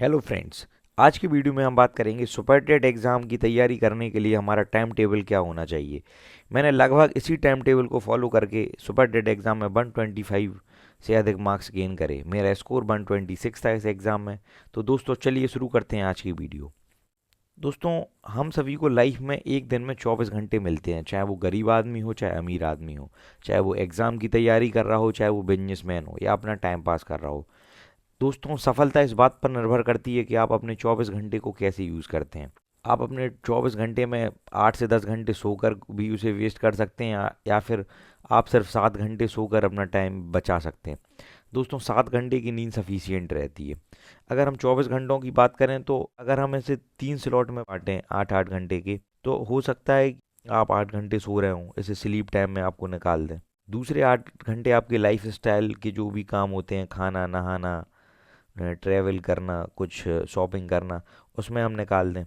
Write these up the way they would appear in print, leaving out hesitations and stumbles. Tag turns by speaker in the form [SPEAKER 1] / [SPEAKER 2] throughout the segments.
[SPEAKER 1] Hello friends. आज की video में हम बात करेंगे सुपर टेट एग्ज़ाम की तैयारी करने के लिए हमारा टाइम टेबल क्या होना चाहिए। मैंने लगभग इसी टाइम टेबल को फॉलो करके सुपर टेट एग्ज़ाम में 125 से अधिक मार्क्स गेन करे। मेरा स्कोर 126 था इस एग्ज़ाम में। तो दोस्तों चलिए शुरू करते हैं आज की वीडियो। दोस्तों, हम सभी को लाइफ में एक दिन में 24 घंटे मिलते हैं, चाहे वो गरीब आदमी हो चाहे अमीर आदमी हो, चाहे वो एग्ज़ाम की तैयारी कर रहा हो चाहे वो बिजनेसमैन हो या अपना टाइम पास कर रहा हो। दोस्तों, सफलता इस बात पर निर्भर करती है कि आप अपने 24 घंटे को कैसे यूज़ करते हैं। आप अपने 24 घंटे में 8 से 10 घंटे सोकर भी उसे वेस्ट कर सकते हैं या फिर आप सिर्फ 7 घंटे सोकर अपना टाइम बचा सकते हैं। दोस्तों, 7 घंटे की नींद सफिशियंट रहती है। अगर हम 24 घंटों की बात करें तो अगर हम इसे 3 स्लॉट में बांटें 8-8 घंटे के, तो हो सकता है कि आप 8 घंटे सो रहे हों, इसे स्लीप टाइम में आपको निकाल दें। दूसरे 8 घंटे आपके लाइफ स्टाइल के जो भी काम होते हैं, खाना नहाना, ट्रैवल करना, कुछ शॉपिंग करना, उसमें हम निकाल दें।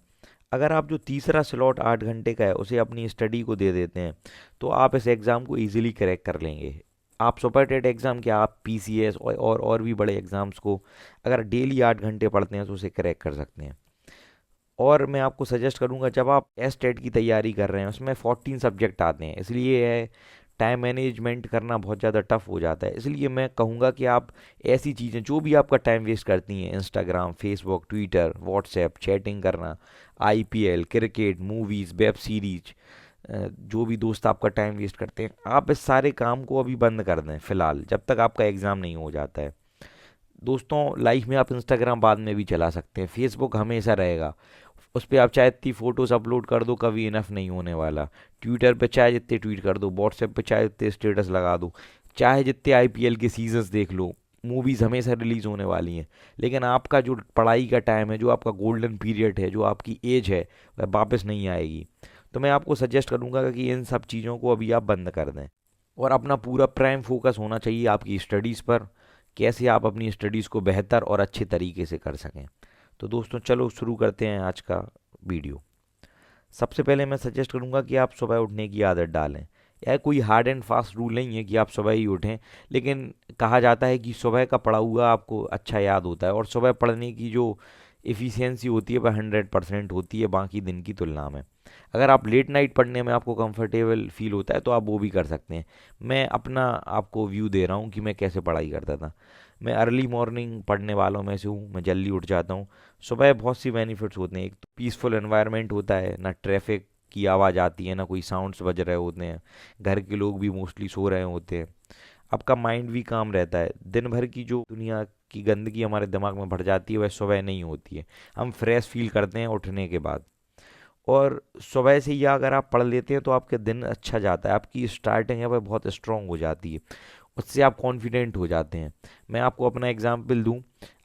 [SPEAKER 1] अगर आप जो तीसरा स्लॉट 8 घंटे का है उसे अपनी स्टडी को दे देते हैं तो आप इस एग्ज़ाम को इजीली क्रैक कर लेंगे। आप सुपर टेट एग्ज़ाम क्या, आप पीसीएस और भी बड़े एग्ज़ाम्स को अगर डेली 8 घंटे पढ़ते हैं तो उसे क्रैक कर सकते हैं। और मैं आपको सजेस्ट करूंगा, जब आप एस टेट की तैयारी कर रहे हैं उसमें 14 सब्जेक्ट आते हैं, इसलिए है टाइम मैनेजमेंट करना बहुत ज़्यादा टफ हो जाता है। इसलिए मैं कहूँगा कि आप ऐसी चीज़ें जो भी आपका टाइम वेस्ट करती हैं, Instagram, Facebook, Twitter, WhatsApp, chatting करना, IPL, cricket, movies, web series, जो भी दोस्त आपका टाइम वेस्ट करते हैं, आप इस सारे काम को अभी बंद कर दें फ़िलहाल, जब तक आपका एग्ज़ाम नहीं हो जाता है। दोस्तों, लाइफ में आप इंस्टाग्राम बाद में भी चला सकते हैं, फेसबुक हमेशा रहेगा, उस पर आप चाहे इतनी फ़ोटोज़ अपलोड कर दो कभी इनफ नहीं होने वाला। ट्विटर पे चाहे जितने ट्वीट कर दो, व्हाट्सएप पे चाहे जितने स्टेटस लगा दो, चाहे जितने आईपीएल के सीजन्स देख लो, मूवीज़ हमेशा रिलीज़ होने वाली हैं। लेकिन आपका जो पढ़ाई का टाइम है, जो आपका गोल्डन पीरियड है, जो आपकी एज है, वह वापस नहीं आएगी। तो मैं आपको सजेस्ट करूंगा कि इन सब चीज़ों को अभी आप बंद कर दें और अपना पूरा प्राइम फोकस होना चाहिए आपकी स्टडीज़ पर, कैसे आप अपनी स्टडीज़ को बेहतर और अच्छे तरीके से कर सकें। तो दोस्तों चलो शुरू करते हैं आज का वीडियो। सबसे पहले मैं सजेस्ट करूंगा कि आप सुबह उठने की आदत डालें। यह कोई हार्ड एंड फास्ट रूल नहीं है कि आप सुबह ही उठें, लेकिन कहा जाता है कि सुबह का पढ़ा हुआ आपको अच्छा याद होता है और सुबह पढ़ने की जो इफ़िशियंसी होती है वह 100% होती है बाकी दिन की तुलना में। अगर आप लेट नाइट पढ़ने में आपको कंफर्टेबल फील होता है तो आप वो भी कर सकते हैं। मैं अपना आपको व्यू दे रहा हूँ कि मैं कैसे पढ़ाई करता था। मैं अर्ली मॉर्निंग पढ़ने वालों में से हूँ, मैं जल्दी उठ जाता हूँ। सुबह बहुत सी बेनिफिट्स होते हैं, एक तो पीसफुल एनवायरनमेंट होता है, ना ट्रैफिक की आवाज़ आती है, ना कोई साउंड्स बज रहे होते हैं, घर के लोग भी मोस्टली सो रहे होते हैं। आपका माइंड भी काम रहता है, दिन भर की जो दुनिया की गंदगी हमारे दिमाग में भर जाती है वह सुबह नहीं होती है। हम फ्रेश फील करते हैं उठने के बाद। और सुबह से ही अगर आप पढ़ लेते हैं तो आपका दिन अच्छा जाता है, आपकी स्टार्टिंग है वह बहुत स्ट्रांग हो जाती है, उससे आप कॉन्फिडेंट हो जाते हैं। मैं आपको अपना एग्जांपल दूं,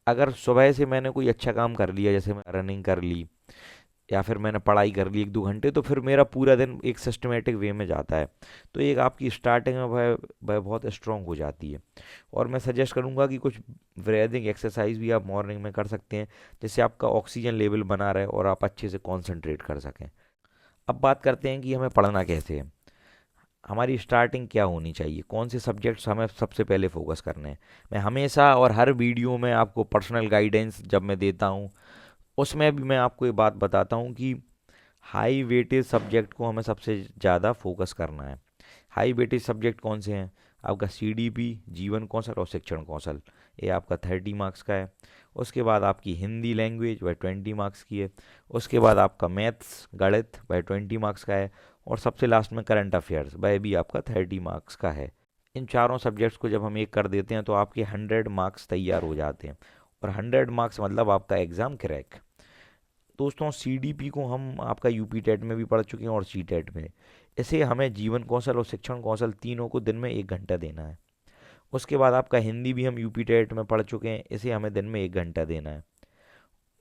[SPEAKER 1] अगर सुबह से मैंने कोई अच्छा काम कर लिया, जैसे मैं रनिंग कर ली या फिर मैंने पढ़ाई कर ली 1-2 घंटे, तो फिर मेरा पूरा दिन एक सिस्टमेटिक वे में जाता है। तो एक आपकी स्टार्टिंग में वह बहुत स्ट्रांग हो जाती है। और मैं सजेस्ट करूंगा कि कुछ ब्रीदिंग एक्सरसाइज भी आप मॉर्निंग में कर सकते हैं, जिससे आपका ऑक्सीजन लेवल बना रहे और आप अच्छे से कॉन्सेंट्रेट कर सकें। अब बात करते हैं कि हमें पढ़ना कैसे है, हमारी स्टार्टिंग क्या होनी चाहिए, कौन से सब्जेक्ट्स हमें सबसे पहले फोकस करने हैं। मैं हमेशा और हर वीडियो में आपको पर्सनल गाइडेंस जब मैं देता हूँ उसमें भी मैं आपको ये बात बताता हूँ कि हाई वेटेज सब्जेक्ट को हमें सबसे ज़्यादा फोकस करना है। हाई वेटेज सब्जेक्ट कौन से हैं? आपका सीडीपी, जीवन कौशल और शिक्षण कौशल, ये आपका 30 मार्क्स का है। उसके बाद आपकी हिंदी लैंग्वेज वह 20 मार्क्स की है। उसके बाद आपका मैथ्स, गणित वह 20 मार्क्स का है। और सबसे लास्ट में करंट अफेयर्स, वह भी आपका 30 मार्क्स का है। इन चारों सब्जेक्ट्स को जब हम एक कर देते हैं तो आपके 100 मार्क्स तैयार हो जाते हैं। और 100 मार्क्स मतलब आपका एग्ज़ाम क्रैक। दोस्तों, सीडीपी को हम आपका यूपी टेट में भी पढ़ चुके हैं और सी टेट में। इसे हमें जीवन कौशल और शिक्षण कौशल तीनों को दिन में 1 घंटा देना है। उसके बाद आपका हिंदी भी हम यूपी टेट में पढ़ चुके हैं, इसे हमें दिन में 1 घंटा देना है।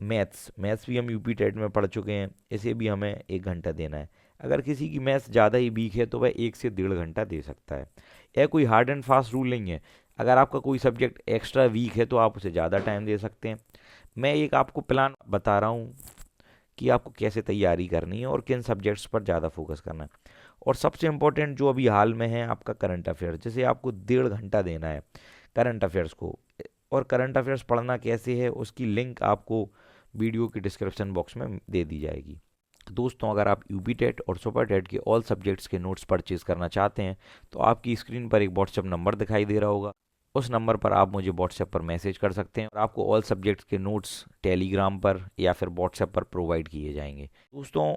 [SPEAKER 1] मैथ्स मैथ्स भी हम यूपी टेट में पढ़ चुके हैं, इसे भी हमें 1 घंटा देना है। अगर किसी की मैथ्स ज़्यादा ही वीक है तो वह 1 से 1.5 घंटा दे सकता है। यह कोई हार्ड एंड फास्ट रूल नहीं है। अगर आपका कोई सब्जेक्ट एक्स्ट्रा वीक है तो आप उसे ज़्यादा टाइम दे सकते हैं। मैं एक आपको प्लान बता रहा हूँ कि आपको कैसे तैयारी करनी है और किन सब्जेक्ट्स पर ज़्यादा फोकस करना है। और सबसे इम्पोर्टेंट जो अभी हाल में है आपका करंट अफेयर्स, जैसे आपको 1.5 घंटा देना है करंट अफेयर्स को। और करंट अफेयर्स पढ़ना कैसे है उसकी लिंक आपको वीडियो के डिस्क्रिप्शन बॉक्स में दे दी जाएगी। दोस्तों, अगर आप यूपी टेट और सुपर टेट के ऑल सब्जेक्ट्स के नोट्स परचेज करना चाहते हैं तो आपकी स्क्रीन पर एक व्हाट्सएप नंबर दिखाई दे रहा होगा। उस नंबर पर आप मुझे व्हाट्सएप पर मैसेज कर सकते हैं और आपको ऑल सब्जेक्ट्स के नोट्स टेलीग्राम पर या फिर व्हाट्सएप पर प्रोवाइड किए जाएंगे। दोस्तों,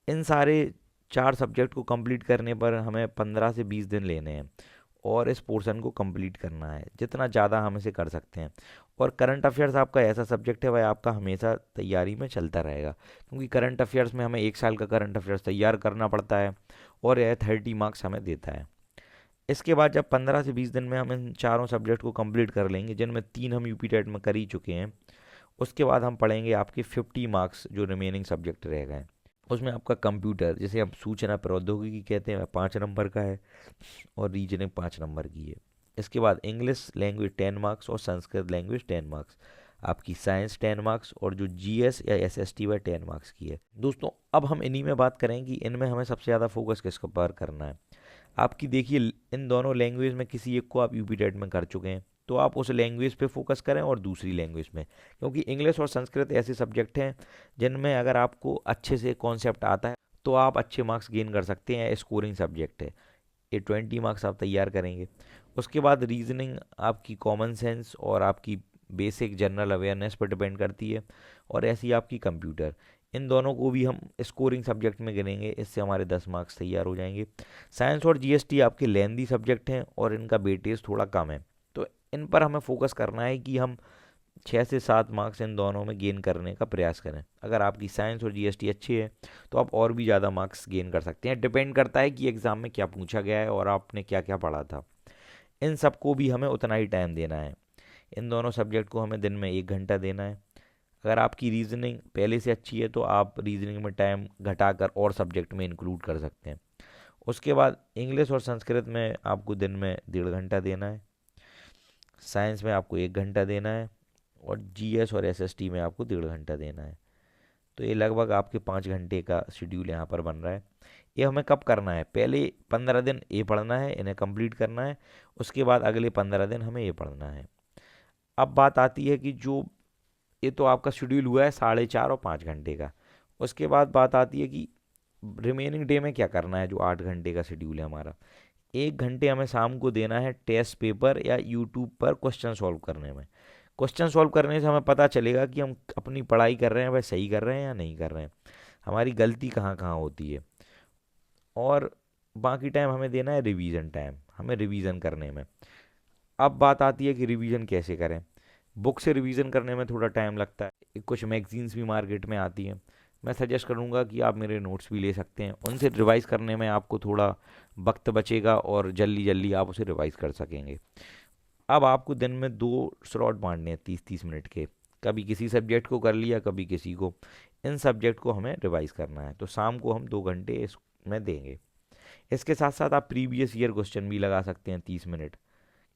[SPEAKER 1] इन सारे 4 सब्जेक्ट को कंप्लीट करने पर हमें 15 से 20 दिन लेने हैं और इस पोर्शन को कंप्लीट करना है, जितना ज़्यादा हम इसे कर सकते हैं। और करंट अफेयर्स आपका ऐसा सब्जेक्ट है भाई, आपका हमेशा तैयारी में चलता रहेगा, क्योंकि करंट अफेयर्स में हमें 1 साल का करंट अफेयर्स तैयार करना पड़ता है और यह 30 मार्क्स हमें देता है। इसके बाद जब 15 से 20 दिन में हम इन चारों सब्जेक्ट को कंप्लीट कर लेंगे, जिनमें 3 हम यूपी टेट में कर ही चुके हैं, उसके बाद हम पढ़ेंगे आपके 50 मार्क्स जो रिमेनिंग सब्जेक्ट रह गए। उसमें आपका कंप्यूटर, जिसे हम सूचना प्रौद्योगिकी कहते हैं, 5 नंबर का है और रीजनिंग 5 नंबर की है। इसके बाद इंग्लिश लैंग्वेज 10 मार्क्स और संस्कृत लैंग्वेज 10 मार्क्स। आपकी साइंस 10 मार्क्स और जो जीएस या एसएसटी वह 10 मार्क्स की है। दोस्तों, अब हम इन्हीं में बात करें कि इनमें हमें सबसे ज़्यादा फोकस किस पर करना है। आपकी देखिए, इन दोनों लैंग्वेज में किसी एक को आप यूपी टेट में कर चुके हैं तो आप उस लैंग्वेज पे फोकस करें और दूसरी लैंग्वेज में, क्योंकि इंग्लिश और संस्कृत ऐसे सब्जेक्ट हैं जिनमें अगर आपको अच्छे से कॉन्सेप्ट आता है तो आप अच्छे मार्क्स गेन कर सकते हैं। स्कोरिंग सब्जेक्ट है, ये 20 मार्क्स आप तैयार करेंगे। उसके बाद रीजनिंग आपकी कॉमन सेंस और आपकी बेसिक जनरल अवेयरनेस पर डिपेंड करती है, और ऐसी आपकी कंप्यूटर। इन दोनों को भी हम स्कोरिंग सब्जेक्ट में गिनेंगे, इससे हमारे 10 मार्क्स तैयार हो जाएंगे। साइंस और जीएसटी आपके लेंदी सब्जेक्ट हैं और इनका वेटेज थोड़ा कम है, तो इन पर हमें फोकस करना है कि हम 6 से 7 मार्क्स इन दोनों में गेन करने का प्रयास करें। अगर आपकी साइंस और जीएसटी अच्छी है तो आप और भी ज़्यादा मार्क्स गेन कर सकते हैं। डिपेंड करता है कि एग्ज़ाम में क्या पूछा गया है और आपने क्या क्या पढ़ा था। इन सबको भी हमें उतना ही टाइम देना है। इन दोनों सब्जेक्ट को हमें दिन में 1 घंटा देना है। अगर आपकी रीजनिंग पहले से अच्छी है तो आप रीजनिंग में टाइम घटाकर और सब्जेक्ट में इंक्लूड कर सकते हैं। उसके बाद इंग्लिश और संस्कृत में आपको दिन में 1.5 घंटा देना है। साइंस में आपको 1 घंटा देना है और जीएस और एसएसटी में आपको 1.5 घंटा देना है। तो ये लगभग आपके 5 घंटे का शेड्यूल यहाँ पर बन रहा है। ये हमें कब करना है? पहले 15 दिन ये पढ़ना है, इन्हें कंप्लीट करना है। उसके बाद अगले 15 दिन हमें ये पढ़ना है। अब बात आती है कि जो ये तो आपका शेड्यूल हुआ है 4.5 और 5 घंटे का। उसके बाद बात आती है कि रिमेनिंग डे में क्या करना है, जो 8 घंटे का शेड्यूल है हमारा। 1 घंटे हमें शाम को देना है टेस्ट पेपर या यूट्यूब पर क्वेश्चन सॉल्व करने में। क्वेश्चन सॉल्व करने से हमें पता चलेगा कि हम अपनी पढ़ाई कर रहे हैं वह सही कर रहे हैं या नहीं कर रहे हैं, हमारी गलती कहाँ कहाँ होती है। और बाकी टाइम हमें देना है रिवीजन टाइम, हमें रिवीजन करने में। अब बात आती है कि रिवीजन कैसे करें। बुक से रिवीजन करने में थोड़ा टाइम लगता है, कुछ मैगजीन्स भी मार्केट में आती हैं। मैं सजेस्ट करूंगा कि आप मेरे नोट्स भी ले सकते हैं, उनसे रिवाइज़ करने में आपको थोड़ा वक्त बचेगा और जल्दी जल्दी आप उसे रिवाइज़ कर सकेंगे। अब आपको दिन में 2 स्लॉट बांटने हैं 30-30 मिनट के, कभी किसी सब्जेक्ट को कर लिया कभी किसी को। इन सब्जेक्ट को हमें रिवाइज़ करना है, तो शाम को हम 2 घंटे इसमें देंगे। इसके साथ साथ आप प्रीवियस ईयर क्वेश्चन भी लगा सकते हैं 30 मिनट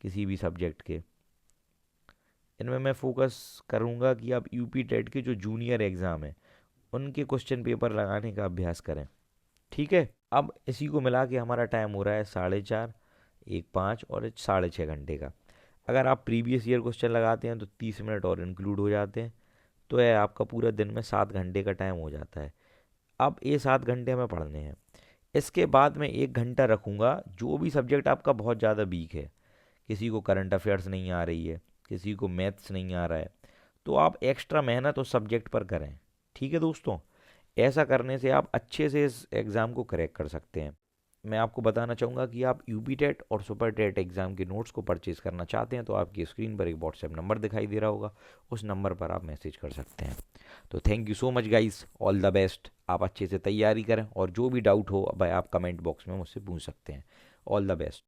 [SPEAKER 1] किसी भी सब्जेक्ट के। इनमें मैं फोकस करूंगा कि आप यूपी टेट के जो जूनियर एग्ज़ाम है उनके क्वेश्चन पेपर लगाने का अभ्यास करें। ठीक है, अब इसी को मिला के हमारा टाइम हो रहा है 4.5, 1 5 और 6.5 घंटे का। अगर आप प्रीवियस ईयर क्वेश्चन लगाते हैं तो 30 मिनट और इंक्लूड हो जाते हैं, तो यह आपका पूरा दिन में 7 घंटे का टाइम हो जाता है। अब ये 7 घंटे हमें पढ़ने हैं। इसके बाद मैं 1 घंटा रखूँगा जो भी सब्जेक्ट आपका बहुत ज़्यादा वीक है, किसी को करंट अफेयर्स नहीं आ रही है, किसी को मैथ्स नहीं आ रहा है, तो आप एक्स्ट्रा मेहनत उस सब्जेक्ट पर करें। ठीक है दोस्तों, ऐसा करने से आप अच्छे से इस एग्ज़ाम को क्रैक कर सकते हैं। मैं आपको बताना चाहूँगा कि आप यूपी टेट और सुपर टेट एग्ज़ाम के नोट्स को परचेज़ करना चाहते हैं तो आपकी स्क्रीन पर एक व्हाट्सएप नंबर दिखाई दे रहा होगा, उस नंबर पर आप मैसेज कर सकते हैं। तो thank you so much guys, all the best. आप अच्छे से तैयारी करें और जो भी डाउट हो भाई आप कमेंट बॉक्स में मुझसे पूछ सकते हैं। All the best.